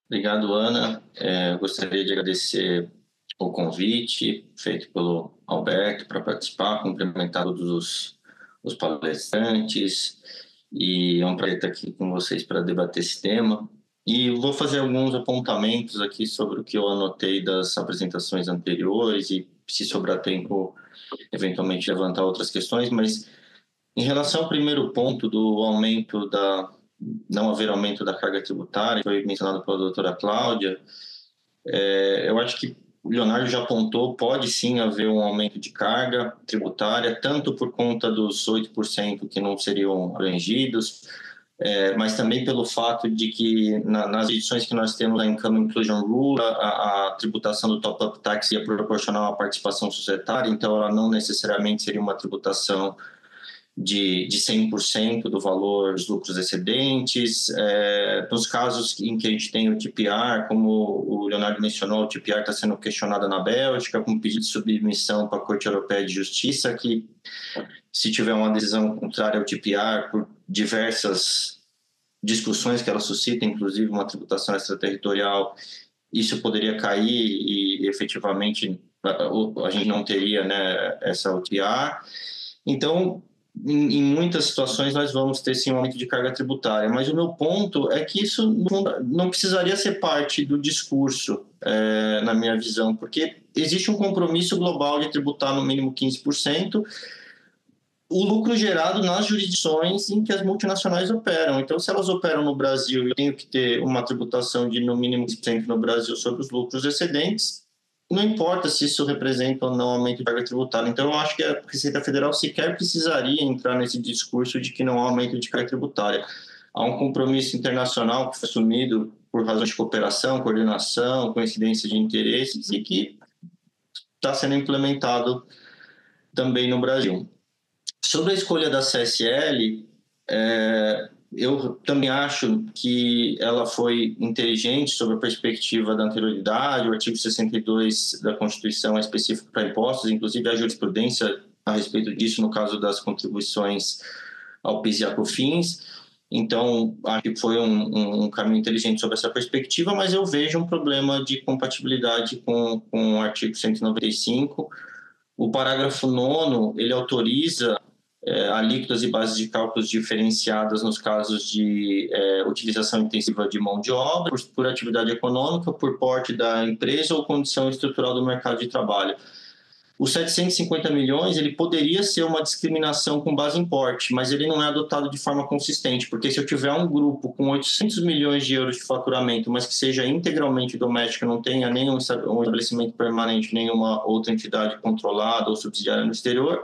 Obrigado, Ana. Gostaria de agradecer o convite feito pelo Alberto para participar, cumprimentar todos os palestrantes, e é um prazer estar aqui com vocês para debater esse tema. E vou fazer alguns apontamentos aqui sobre o que eu anotei das apresentações anteriores e, se sobrar tempo, eventualmente levantar outras questões, mas em relação ao primeiro ponto do aumento da não haver aumento da carga tributária, que foi mencionado pela doutora Cláudia, eu acho que o Leonardo já apontou, pode sim haver um aumento de carga tributária, tanto por conta dos 8% que não seriam abrangidos, mas também pelo fato de que nas edições que nós temos da Income Inclusion Rule, a tributação do top-up tax ia proporcionar uma participação societária, então ela não necessariamente seria uma tributação de 100% do valor dos lucros excedentes. Nos casos em que a gente tem o TPR, como o Leonardo mencionou, o TPR está sendo questionado na Bélgica, com pedido de submissão para a Corte Europeia de Justiça, que, se tiver uma decisão contrária ao TPR, por diversas discussões que ela suscita, inclusive uma tributação extraterritorial, isso poderia cair e efetivamente a gente não teria, né, essa OTR. Então, em muitas situações nós vamos ter sim um aumento de carga tributária, mas o meu ponto é que isso não precisaria ser parte do discurso, na minha visão, porque existe um compromisso global de tributar no mínimo 15% o lucro gerado nas jurisdições em que as multinacionais operam. Então, se elas operam no Brasil, eu tenho que ter uma tributação de no mínimo 15% no Brasil sobre os lucros excedentes, não importa se isso representa ou não aumento de carga tributária. Então, eu acho que a Receita Federal sequer precisaria entrar nesse discurso de que não há aumento de carga tributária. Há um compromisso internacional que foi assumido por razões de cooperação, coordenação, coincidência de interesses e que está sendo implementado também no Brasil. Sobre a escolha da CSL, eu também acho que ela foi inteligente sobre a perspectiva da anterioridade. O artigo 62 da Constituição é específico para impostos, inclusive a jurisprudência a respeito disso no caso das contribuições ao PIS e à COFINS. Então, acho que foi um caminho inteligente sobre essa perspectiva, mas eu vejo um problema de compatibilidade com o artigo 195. O parágrafo 9º, ele autoriza alíquotas e bases de cálculos diferenciadas nos casos de utilização intensiva de mão de obra, por atividade econômica, por porte da empresa ou condição estrutural do mercado de trabalho. Os 750 milhões, ele poderia ser uma discriminação com base em porte, mas ele não é adotado de forma consistente, porque se eu tiver um grupo com 800 milhões de euros de faturamento, mas que seja integralmente doméstico, não tenha nenhum estabelecimento permanente, nenhuma outra entidade controlada ou subsidiária no exterior,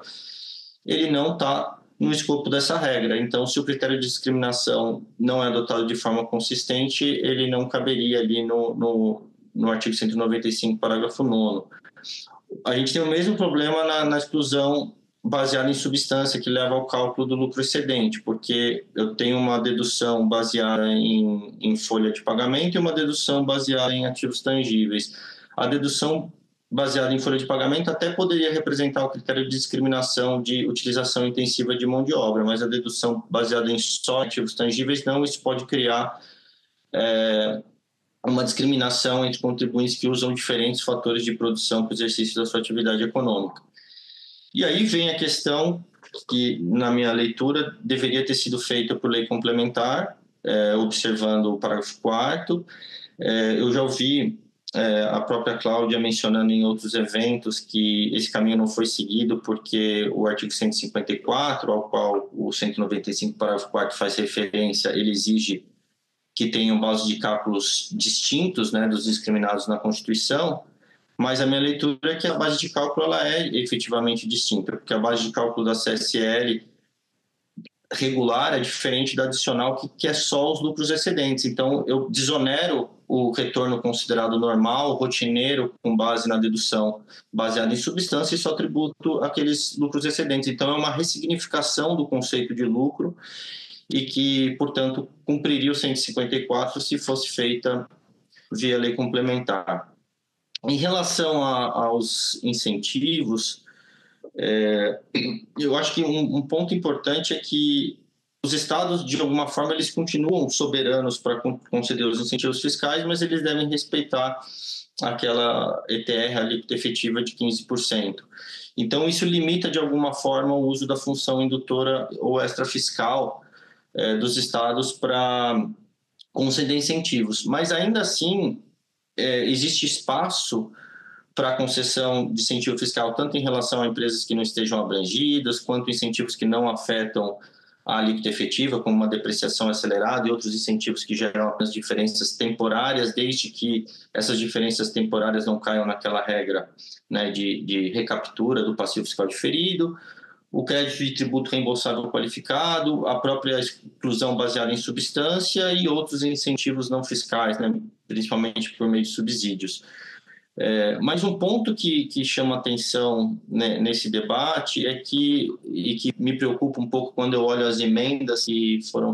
ele não está no escopo dessa regra. Então, se o critério de discriminação não é adotado de forma consistente, ele não caberia ali no artigo 195, parágrafo 9º. A gente tem o mesmo problema na exclusão baseada em substância, que leva ao cálculo do lucro excedente, porque eu tenho uma dedução baseada em folha de pagamento e uma dedução baseada em ativos tangíveis. A dedução baseada em folha de pagamento até poderia representar o critério de discriminação de utilização intensiva de mão de obra, mas a dedução baseada em só ativos tangíveis não, isso pode criar uma discriminação entre contribuintes que usam diferentes fatores de produção para o exercício da sua atividade econômica. E aí vem a questão que, na minha leitura, deveria ter sido feita por lei complementar, observando o parágrafo 4º. Eu já ouvi a própria Cláudia mencionando em outros eventos que esse caminho não foi seguido porque o artigo 154, ao qual o 195, parágrafo 4º faz referência, ele exige que tenham bases de cálculos distintos, né, dos discriminados na Constituição, mas a minha leitura é que a base de cálculo ela é efetivamente distinta, porque a base de cálculo da CSL regular é diferente da adicional, que é só os lucros excedentes. Então, eu desonero o retorno considerado normal, rotineiro, com base na dedução baseada em substância, e só tributo aqueles lucros excedentes. Então, é uma ressignificação do conceito de lucro e que, portanto, cumpriria o 154 se fosse feita via lei complementar. Em relação aos incentivos, eu acho que um ponto importante é que os estados, de alguma forma, eles continuam soberanos para conceder os incentivos fiscais, mas eles devem respeitar aquela ETR, alíquota efetiva de 15%. Então, isso limita, de alguma forma, o uso da função indutora ou extrafiscal dos estados para conceder incentivos. Mas, ainda assim, existe espaço para concessão de incentivo fiscal, tanto em relação a empresas que não estejam abrangidas, quanto incentivos que não afetam a alíquota efetiva, como uma depreciação acelerada e outros incentivos que geram apenas diferenças temporárias, desde que essas diferenças temporárias não caiam naquela regra, né, de recaptura do passivo fiscal diferido, o crédito de tributo reembolsável qualificado, a própria exclusão baseada em substância e outros incentivos não fiscais, né, principalmente por meio de subsídios. Mas um ponto que chama atenção, né, nesse debate e que me preocupa um pouco quando eu olho as emendas que foram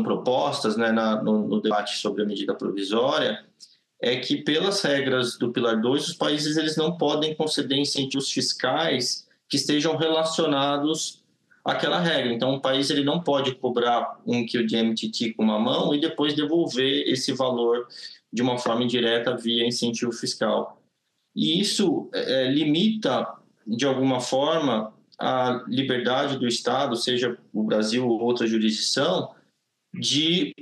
propostas, né, no debate sobre a medida provisória, é que pelas regras do Pilar 2, os países eles não podem conceder incentivos fiscais que estejam relacionados àquela regra. Então, o país ele não pode cobrar um quilo de MTT com uma mão e depois devolver esse valor de uma forma indireta via incentivo fiscal. E isso limita, de alguma forma, a liberdade do Estado, seja o Brasil ou outra jurisdição, de,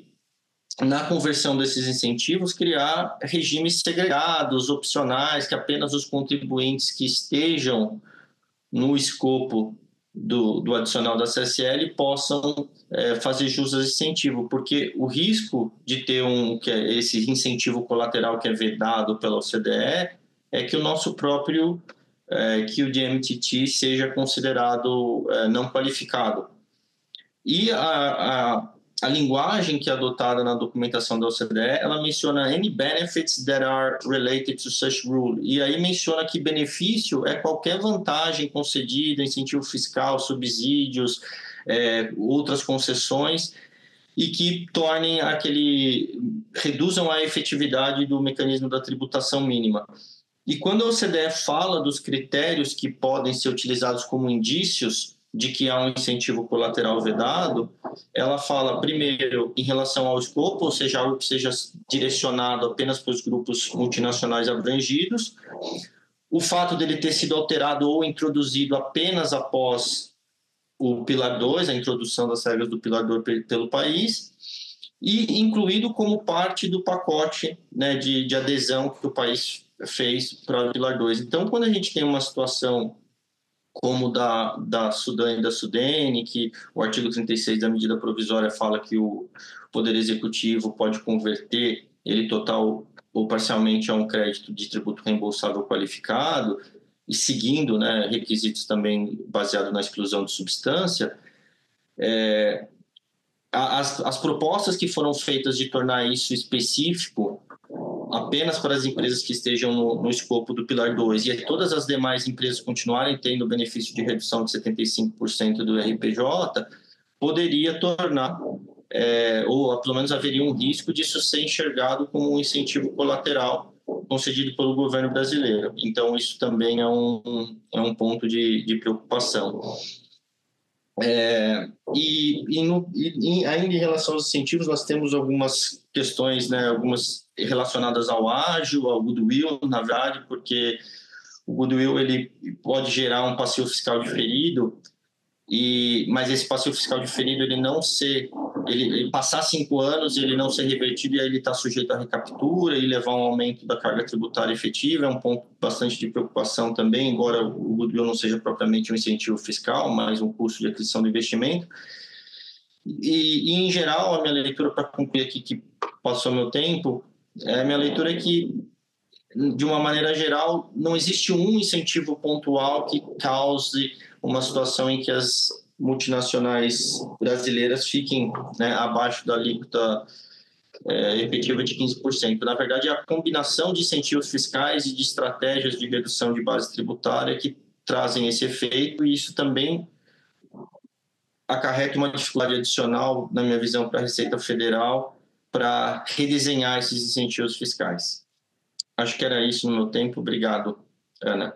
na conversão desses incentivos, criar regimes segregados, opcionais, que apenas os contribuintes que estejam no escopo do adicional da CSL possam fazer jus a esse incentivo, porque o risco de ter esse incentivo colateral que é vedado pela OCDE é que o nosso próprio que o DMTT seja considerado não qualificado. E a linguagem que é adotada na documentação da OCDE, ela menciona any benefits that are related to such rule. E aí menciona que benefício é qualquer vantagem concedida, incentivo fiscal, subsídios, outras concessões, e que reduzam a efetividade do mecanismo da tributação mínima. E quando a OCDE fala dos critérios que podem ser utilizados como indícios de que há um incentivo colateral vedado, ela fala, primeiro, em relação ao escopo, ou seja, algo que seja direcionado apenas para os grupos multinacionais abrangidos, o fato dele ter sido alterado ou introduzido apenas após o Pilar 2, a introdução das regras do Pilar 2 pelo país, e incluído como parte do pacote, né, de adesão que o país fez para o Pilar 2. Então, quando a gente tem uma situação como da Sudã e da Sudene, que o artigo 36 da medida provisória fala que o Poder Executivo pode converter ele total ou parcialmente a um crédito de tributo reembolsável qualificado, e seguindo, né, requisitos também baseados na exclusão de substância, as propostas que foram feitas de tornar isso específico apenas para as empresas que estejam no escopo do Pilar 2 e todas as demais empresas continuarem tendo o benefício de redução de 75% do RPJ, poderia tornar, ou pelo menos haveria um risco disso ser enxergado como um incentivo colateral concedido pelo governo brasileiro. Então, isso também é um ponto de preocupação. Ainda em relação aos incentivos, nós temos algumas questões, né, algumas relacionadas ao ágio, ao goodwill, na verdade, porque o goodwill ele pode gerar um passivo fiscal diferido, mas esse passivo fiscal diferido ele passar 5 anos e ele não ser revertido, e aí ele está sujeito à recaptura e levar um aumento da carga tributária efetiva, é um ponto bastante de preocupação também, embora o goodwill não seja propriamente um incentivo fiscal, mas um custo de aquisição do investimento. E em geral, a minha leitura, para concluir aqui que passou meu tempo, a minha leitura é que, de uma maneira geral, não existe um incentivo pontual que cause uma situação em que as multinacionais brasileiras fiquem, né, abaixo da alíquota efetiva de 15%. Na verdade, é a combinação de incentivos fiscais e de estratégias de redução de base tributária que trazem esse efeito, e isso também acarreta uma dificuldade adicional, na minha visão, para a Receita Federal para redesenhar esses incentivos fiscais. Acho que era isso no meu tempo. Obrigado, Ana.